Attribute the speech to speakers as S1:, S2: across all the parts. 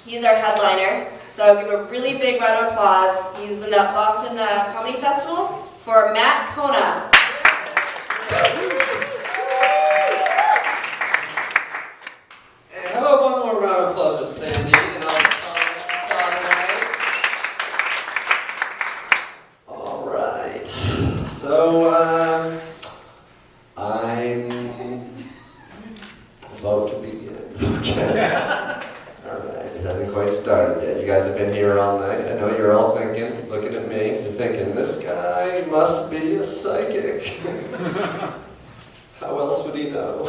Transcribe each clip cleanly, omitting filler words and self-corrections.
S1: He's our headliner, so give him a really big round of applause. He's in the Boston Comedy Festival for Matt Kona.
S2: And how about one more round of applause for Sandy and all the comments you saw tonight? All right. So, I'm about to begin. Okay. All right. It hasn't quite started yet. You guys have been here all night. I know you're all thinking, looking at me, you're thinking, this guy must be a psychic. How else would he know?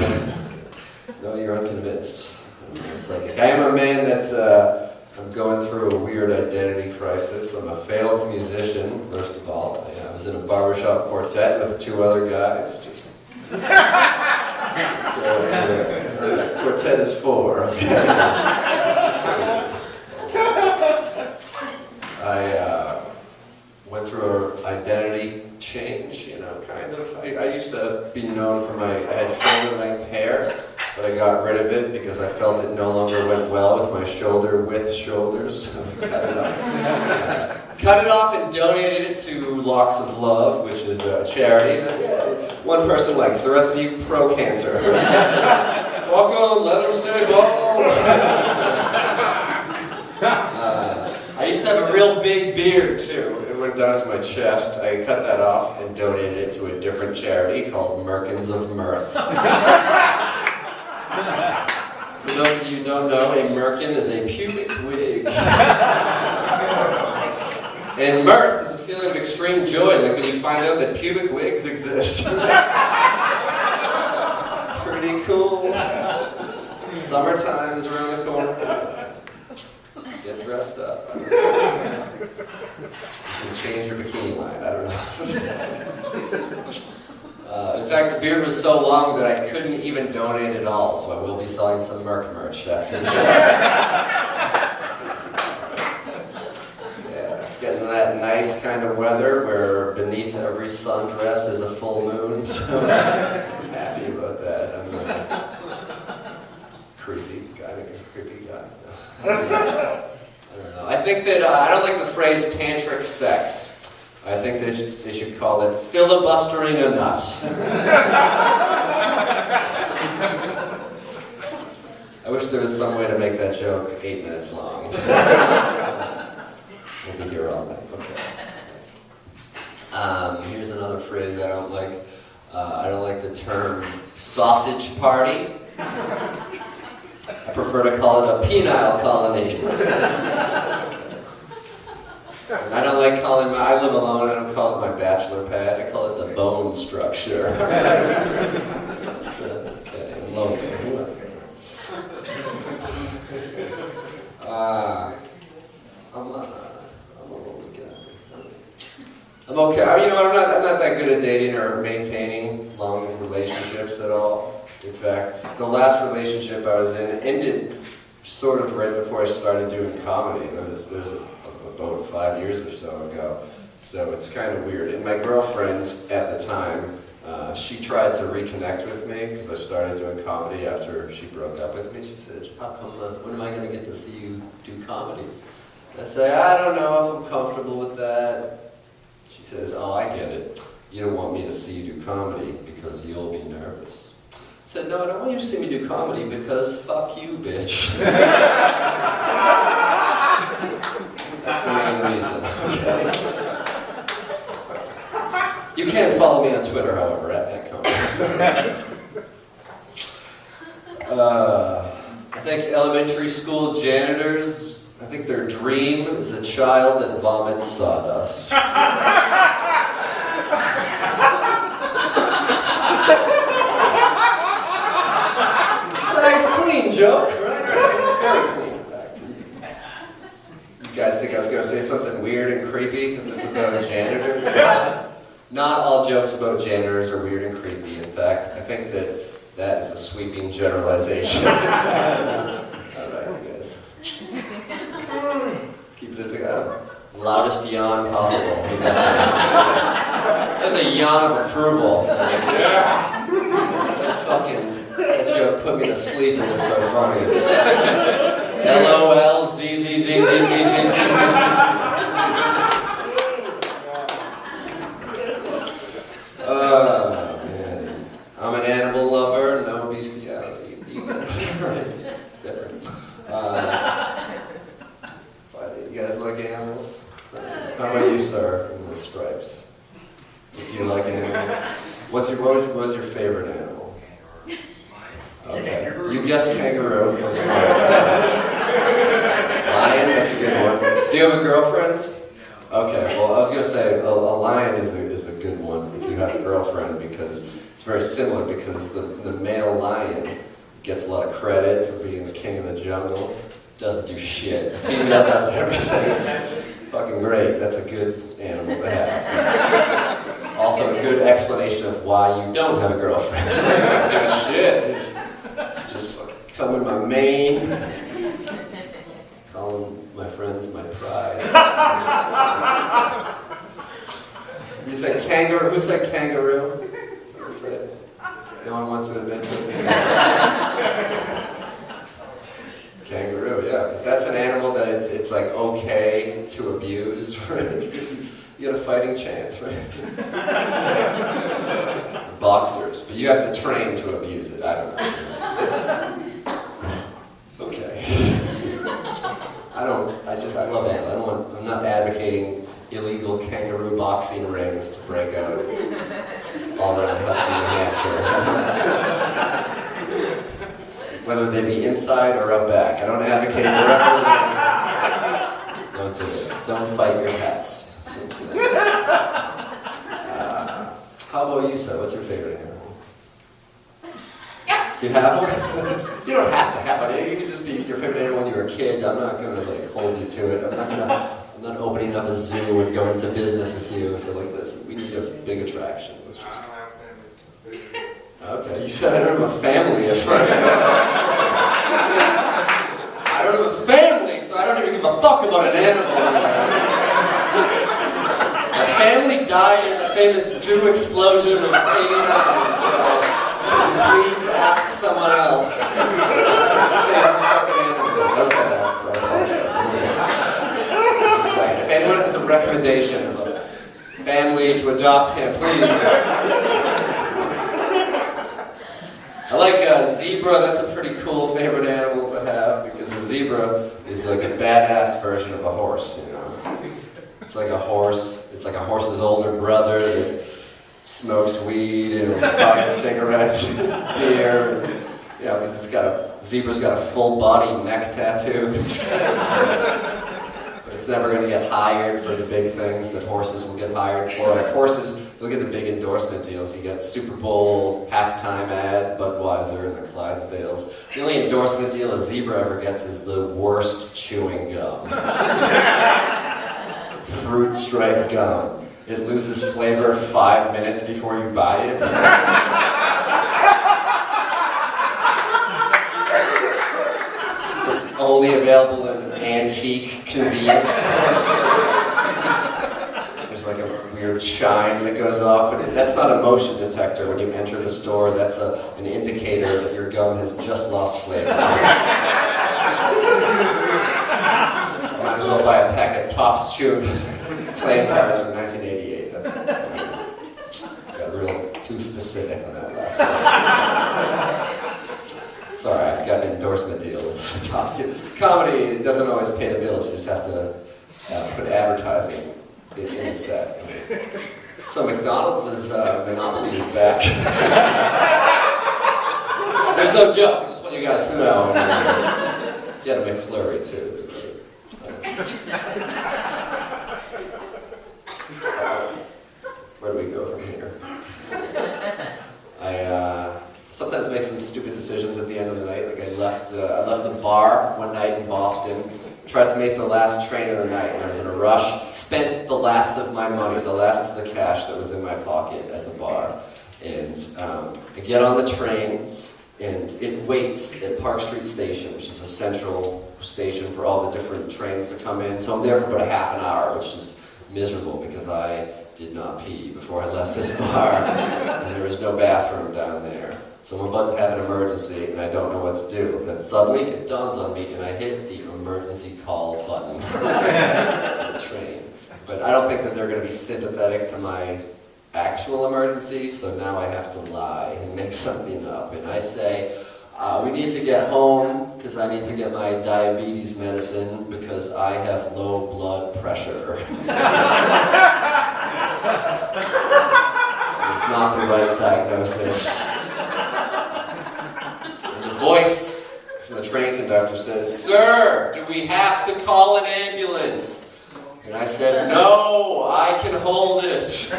S2: No, you're unconvinced. I'm a psychic. I am a man that's, I'm going through a weird identity crisis. I'm a failed musician, first of all. I was in a barbershop quartet with 2 other guys. Just quartet is 4. Okay. I went through an identity change, kind of. I used to be known for I had shoulder-length hair, but I got rid of it because I felt it no longer went well with my shoulder-width shoulders. So I cut it off. Cut it off and donated it to Locks of Love, which is a charity that one person likes. The rest of you, pro-cancer. Fuck on, let them stay bald. I used to have a real big beard, too. It went down to my chest. I cut that off and donated it to a different charity called Merkins of Mirth. For those of you who don't know, a merkin is a pubic wig. And mirth is a feeling of extreme joy, like when you find out that pubic wigs exist. Pretty cool. Summertime is around the corner. Get dressed up. You can change your bikini line, I don't know. In fact, the beard was so long that I couldn't even donate it all, so I will be selling some Merc merch after the show. Yeah, it's getting that nice kind of weather where beneath every sundress is a full moon, so I'm happy about that. I'm creepy guy. I don't know. I think that I don't like the phrase tantric sex. I think they should call it filibustering a nut. I wish there was some way to make that joke 8 minutes long. We'll be here all night. Okay. Nice. Here's another phrase I don't like. I don't like the term sausage party. I prefer to call it a penile colony. And I don't like calling I live alone, I don't call it my bachelor pad, I call it the bone structure. That's okay, I'm lonely. Who wants that? I'm okay. I'm not that good at dating or maintaining long relationships at all. In fact, the last relationship I was in ended sort of right before I started doing comedy. There's about 5 years or so ago. So it's kind of weird. And my girlfriend at the time, she tried to reconnect with me because I started doing comedy after she broke up with me. She said, how come, when am I going to get to see you do comedy? And I say, I don't know if I'm comfortable with that. She says, oh, I get it. You don't want me to see you do comedy because you'll be nervous. I said, no, I don't want you to see me do comedy because fuck you, bitch. That's the main reason, okay? So, you can't follow me on Twitter, however, at Kona. I think elementary school janitors, I think their dream is a child that vomits sawdust. Joke, right? It's very clean, in fact. You guys think I was going to say something weird and creepy because it's about janitors? Not all jokes about janitors are weird and creepy. In fact, I think that is a sweeping generalization. Alright, you guys. Let's keep it together. Loudest yawn possible. That's a yawn of approval. Yeah. That fucking... That joke put me to sleep and it was so funny. LOL, Z Oh, man. I'm an animal lover, no bestiality. Right. Different. But you guys like animals? How about you, sir, in the stripes? Do you like animals? What was your favorite animal? Okay. You guessed kangaroo. Lion, that's a good one. Do you have a girlfriend? Okay, well, I was going to say a lion is a good one if you have a girlfriend, because it's very similar, because the male lion gets a lot of credit for being the king of the jungle, doesn't do shit. The female does everything. It's fucking great. That's a good animal to have. It's also a good explanation of why you don't have a girlfriend. You're not doing shit. Just fucking come in my mane. Calling my friends my pride. You said kangaroo? Who said kangaroo? Someone said. No one wants to admit to it. Kangaroo, yeah, because that's an animal that it's like okay to abuse, right? Because you got a fighting chance, right? Boxers, but you have to train to abuse it. I don't know. Okay. I love animals. I'm not advocating illegal kangaroo boxing rings to break out all around Hudson, New Hampshire. Whether they be inside or out back. I don't advocate wherever. Don't do it. Don't fight your pets. That's what I'm saying. How about you, sir? What's your favorite animal? Do you have one? You don't have to have one. You can just be your favorite animal when you were a kid. I'm not going to hold you to it. I'm not opening up a zoo and going to business with you. So listen, we need a big attraction. Let's just. Okay, you said I don't have a family at first. I don't have a family, so I don't even give a fuck about an animal. My family died in the famous zoo explosion of '89, so please ask someone else. Okay, I apologize. Just saying, if anyone has a recommendation of a family to adopt him, please. I like a zebra. That's a pretty cool favorite animal to have, because a zebra is like a badass version of a horse, you know. It's like a horse. It's like a horse's older brother that smokes weed and buys cigarettes, beer, you know, because zebra's got a full body neck tattoo. But it's never going to get hired for the big things that horses will get hired for. Like horses, look at the big endorsement deals. You get Super Bowl halftime ad, Budweiser, and the Clydesdales. The only endorsement deal a zebra ever gets is the worst chewing gum. Fruit stripe gum. It loses flavor 5 minutes before you buy it. It's only available in antique convenience stores. There's like a weird chime that goes off. That's not a motion detector when you enter the store. That's an indicator that your gum has just lost flavor. Might as well buy a pack of Topps chewing playing cards from 1988. Got real too specific on that last one. Sorry, I've got an endorsement deal with Topps. Comedy, it doesn't always pay the bills. You just have to put advertising in the set. So McDonald's' monopoly is back. There's no joke. I just want you guys to know. Get a McFlurry too. Where do we go from here? I sometimes make some stupid decisions at the end of the night. Like I left the bar one night in Boston, tried to make the last train of the night, and I was in a rush. Spent the last of my money, the last of the cash that was in my pocket at the bar, and I get on the train, and it waits at Park Street Station, which is a central station for all the different trains to come in. So I'm there for about a half an hour, which is miserable because I did not pee before I left this bar, and there was no bathroom down there. So I'm about to have an emergency and I don't know what to do. Then suddenly it dawns on me and I hit the emergency call button on the train. But I don't think that they're going to be sympathetic to my actual emergency, so now I have to lie and make something up. And I say, we need to get home because I need to get my diabetes medicine because I have low blood pressure. It's not the right diagnosis. And the voice from the train conductor says, "Sir, do we have to call an ambulance?" And I said, "No, I can hold it."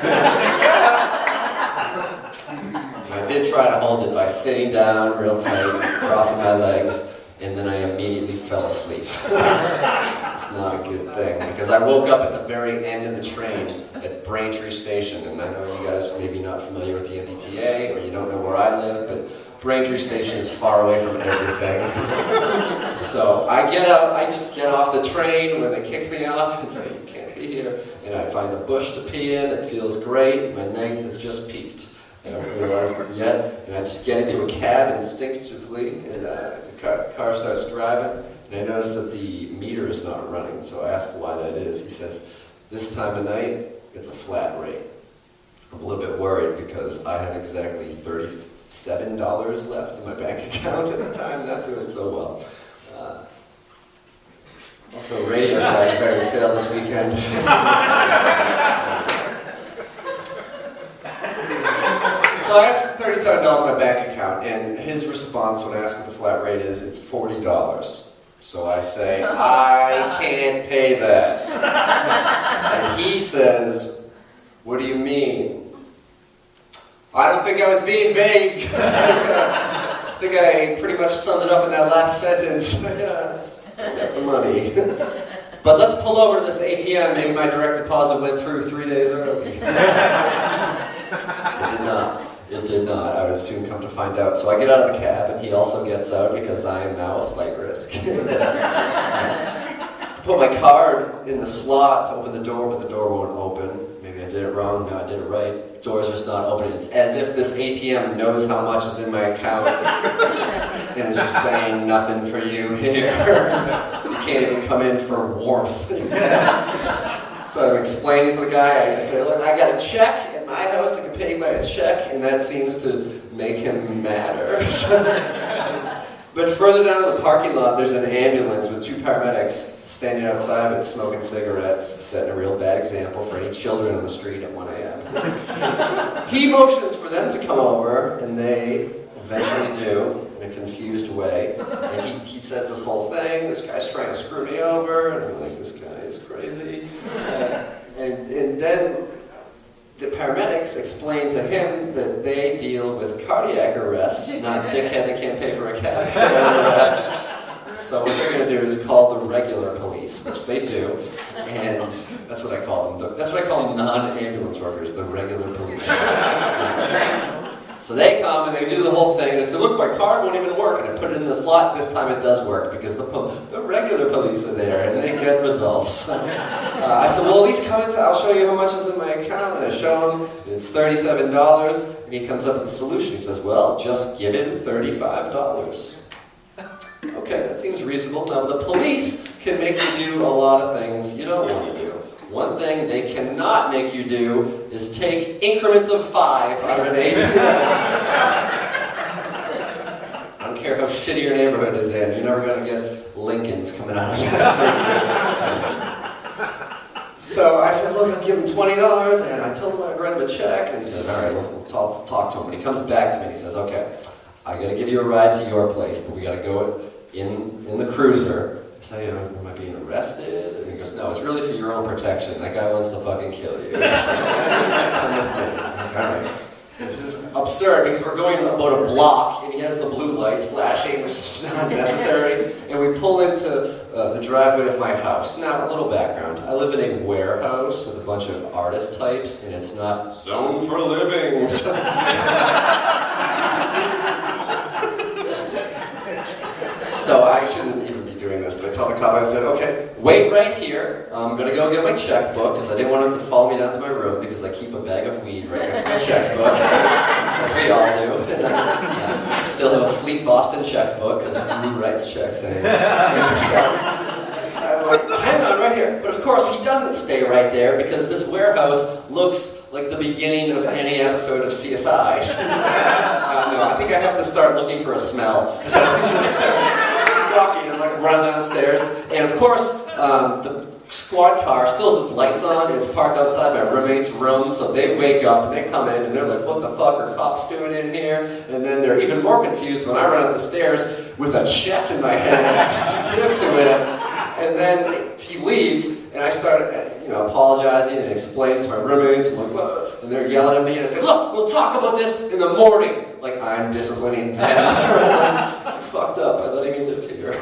S2: I did try to hold it by sitting down real tight, crossing my legs, and then I immediately fell asleep. It's not a good thing, because I woke up at the very end of the train at Braintree Station, and I know you guys may be not familiar with the MBTA, or you don't know where I live, but Braintree Station is far away from everything. So I get up, I just get off the train when they kick me off and say, "You can't be here," and I find a bush to pee in. It feels great. My neck has just peaked. I don't realize it yet, and I just get into a cab instinctively, and the car starts driving, and I notice that the meter is not running, so I ask why that is. He says, "This time of night, it's a flat rate." I'm a little bit worried because I have exactly $37 left in my bank account at the time, not doing so well. Also, Radio Shack is having a sale this weekend. So I have $37 in my bank account, and his response when I ask what the flat rate is, it's $40. So I say, "I can't pay that." And he says, "What do you mean?" I don't think I was being vague. I think I pretty much summed it up in that last sentence. Don't have the money. But let's pull over to this ATM. Maybe my direct deposit went through 3 days early. It did not. It did not. I would soon come to find out. So I get out of the cab, and he also gets out because I am now a flight risk. Put my card in the slot to open the door, but the door won't open. Maybe I did it wrong. No, I did it right. Door's just not opening. It's as if this ATM knows how much is in my account, and it's just saying, "Nothing for you here. You can't even come in for warmth." So I'm explaining to the guy, I say, "Look, I got a check at my house, I can pay by a check," and that seems to make him madder. But further down in the parking lot, there's an ambulance with 2 paramedics standing outside of it smoking cigarettes, setting a real bad example for any children on the street at 1 a.m. He motions for them to come over, and they eventually do, in a confused way. And he says this whole thing, "This guy's trying to screw me over," and I'm like, "This guy is crazy." And then the paramedics explain to him that they deal with cardiac arrest, not dickhead that can't pay for a cab fare arrest. So what they're going to do is call the regular police, which they do, and that's what I call them. That's what I call non-ambulance workers, the regular police. So they come and they do the whole thing, and I said, "Look, my card won't even work," and I put it in the slot. This time it does work, because the regular police are there, and they get results. I said, "Well, at least come in, I'll show you how much is in my account," and I show him, and it's $37, and he comes up with a solution. He says, "Well, just give him $35. Okay, that seems reasonable. Now, the police can make you do a lot of things you don't want to do. One thing they cannot make you do is take increments of 5 out of an 8. I don't care how shitty your neighborhood is in, you're never going to get Lincolns coming out of that. So I said, "Look, I'll give him $20, and I told him I'd write him a check," and he says, "All right, we'll talk to him." And he comes back to me and he says, "Okay, I got to give you a ride to your place, but we got to go in the cruiser." I say, "Am I being arrested?" And he goes, "No, it's really for your own protection. That guy wants to fucking kill you." Come with me. I'm like, "All right." This is absurd because we're going about a block and he has the blue lights flashing, which is not necessary. And we pull into the driveway of my house. Now, a little background. I live in a warehouse with a bunch of artist types, and it's not zoned for living. So I shouldn't even be doing this, but I tell the cop, I said, "Okay, wait right here. I'm going to go get my checkbook," because I didn't want him to follow me down to my room, because I keep a bag of weed right next to my checkbook. as we all do. Still have a Fleet Boston checkbook, because who writes checks anymore? I'm like, hang on, right here. But of course, he doesn't stay right there, because this warehouse looks like the beginning of any episode of CSI. So no, I think I have to start looking for a smell. So he just starts walking and like run downstairs. And of course, the squad car still has its lights on, and it's parked outside my roommate's room, so they wake up and they come in and they're like, what the fuck are cops doing in here? And then they're even more confused when I run up the stairs with a check in my hand to give to him. And then he leaves, and I start, apologizing and explaining to my roommates, I'm like, what? And they're yelling at me, and I say, look, we'll talk about this in the morning. Like I'm disciplining them. I fucked up by letting me live here.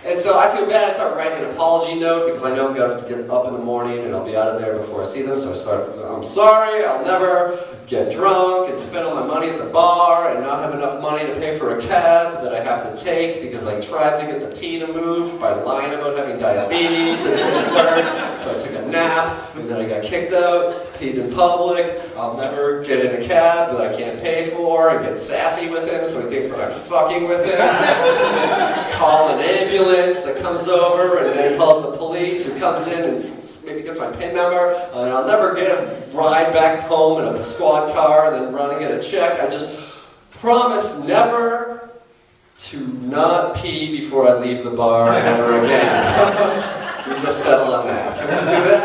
S2: And so I feel bad. I start writing an apology note because I know I'm going to have to get up in the morning and I'll be out of there before I see them. So I start, I'm sorry, I'll never get drunk and spend all my money at the bar and not have enough money to pay for a cab that I have to take because I tried to get the tea to move by lying about having diabetes and it didn't work. So I took a nap and then I got kicked out, peed in public. I'll never get in a cab that I can't pay for and get sassy with him so he thinks that I'm fucking with him. And call an ambulance that comes over and then calls the police who comes in and maybe gets my PIN number, and I'll never get a ride back home in a squad car and then run and get a check. I just promise never to not pee before I leave the bar ever again. We just settled on that. Can we do that?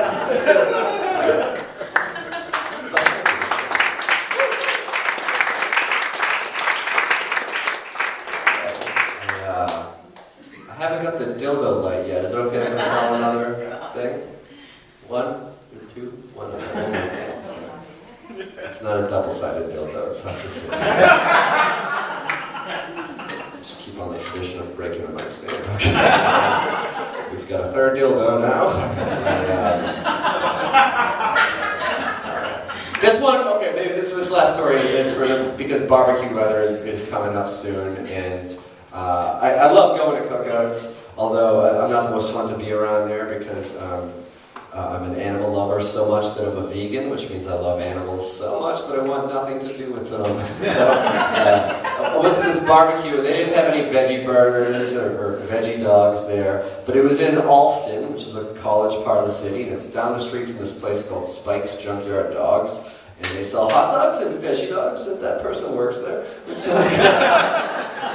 S2: I haven't got the dildo light yet. Is it okay if I tell another thing? One, two, one. It's not a double-sided dildo. It's not the same. Just keep on the tradition of breaking the mic stand. Okay. We've got a third dildo now. This one, okay, maybe this last story is because barbecue weather is coming up soon, and I love going to cookouts, although I'm not the most fun to be around there because I'm an animal lover so much that I'm a vegan, which means I love animals so much that I want nothing to do with them. So I went to this barbecue and they didn't have any veggie burgers or veggie dogs there, but it was in Alston, which is a college part of the city, and it's down the street from this place called Spike's Junkyard Dogs. And they sell hot dogs and veggie dogs, and that person works there. And so,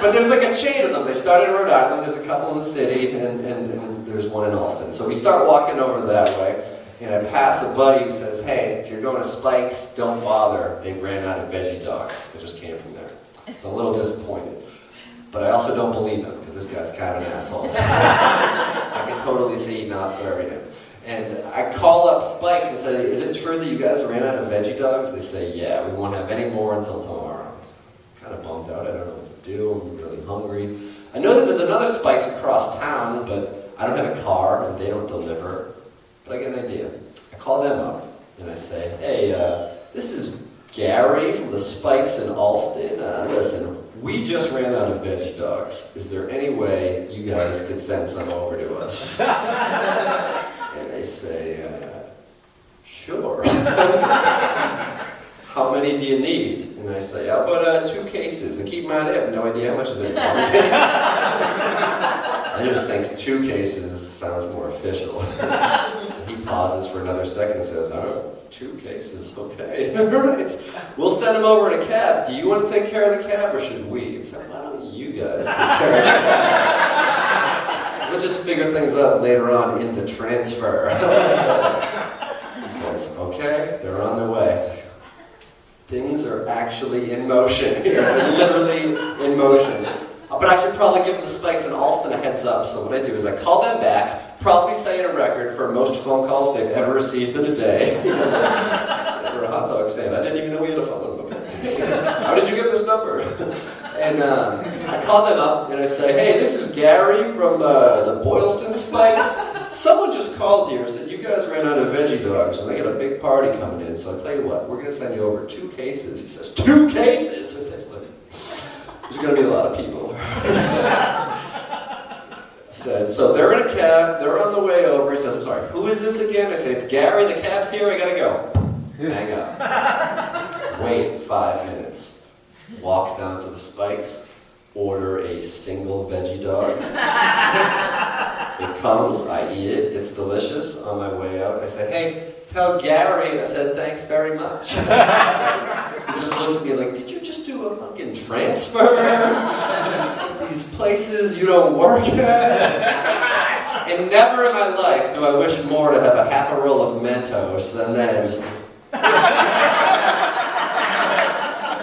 S2: but there's like a chain of them. They started in Rhode Island, there's a couple in the city, and there's one in Alston. So we start walking over that way, and I pass a buddy who says, hey, if you're going to Spike's, don't bother. They ran out of veggie dogs. They just came from there. So I'm a little disappointed. But I also don't believe him, because this guy's kind of an asshole. So I can totally see not serving him. And I call up Spike's and say, is it true that you guys ran out of veggie dogs? They say, yeah, we won't have any more until tomorrow. I was kind of bummed out. I don't know what to do. I'm really hungry. I know that there's another Spike's across town, but I don't have a car and they don't deliver. But I get an idea. I call them up and I say, hey, this is Gary from the Spike's in Alston. Listen, we just ran out of veggie dogs. Is there any way you guys could send some over to us? And they say, sure. How many do you need? And I say, how about 2 cases? And keep in mind, I have no idea how much is in 1 case. I just think 2 cases sounds more official. And he pauses for another second and says, oh, 2 cases, okay. Right. We'll send him over in a cab. Do you want to take care of the cab or should we? I said, why don't you guys take care of the cab? We'll just figure things out later on in the transfer. He says, okay, they're on their way. Things are actually in motion here, literally in motion. But I should probably give the Spikes in Alston a heads up, so what I do is I call them back, probably setting a record for most phone calls they've ever received in a day. For a hot dog stand. I didn't even know we had a phone number. How did you get this number? And I call them up and I say, hey, this is Gary from the Boylston Spikes. Someone just called here and said you guys ran out of veggie dogs and they got a big party coming in. So I'll tell you what, we're going to send you over 2 cases. He says, 2 cases? I said, look, there's going to be a lot of people. I said, so they're in a cab, they're on the way over. He says, I'm sorry, who is this again? I say, it's Gary, the cab's here, I got to go. Hang up. Wait 5 minutes. Walk down to the Spikes. Order a single veggie dog. It comes, I eat it, it's delicious. On my way out, I say, hey, tell Gary I said thanks very much. He just looks at me like, did you just do a fucking transfer? These places you don't work at? And never in my life do I wish more to have a half a roll of Mentos than then. Just...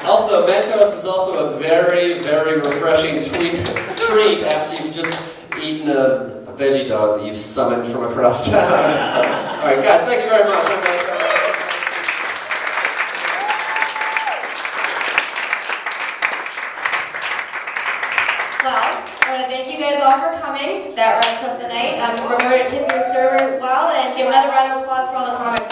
S2: Also, Mentos is also a very, very refreshing treat after you've just eaten a veggie dog that you've summoned from across town. So, all right, guys, thank you very much.
S1: Well, I want to thank you guys all for coming. That wraps up the night. Remember to tip your server as well, and give another round of applause for all the comics.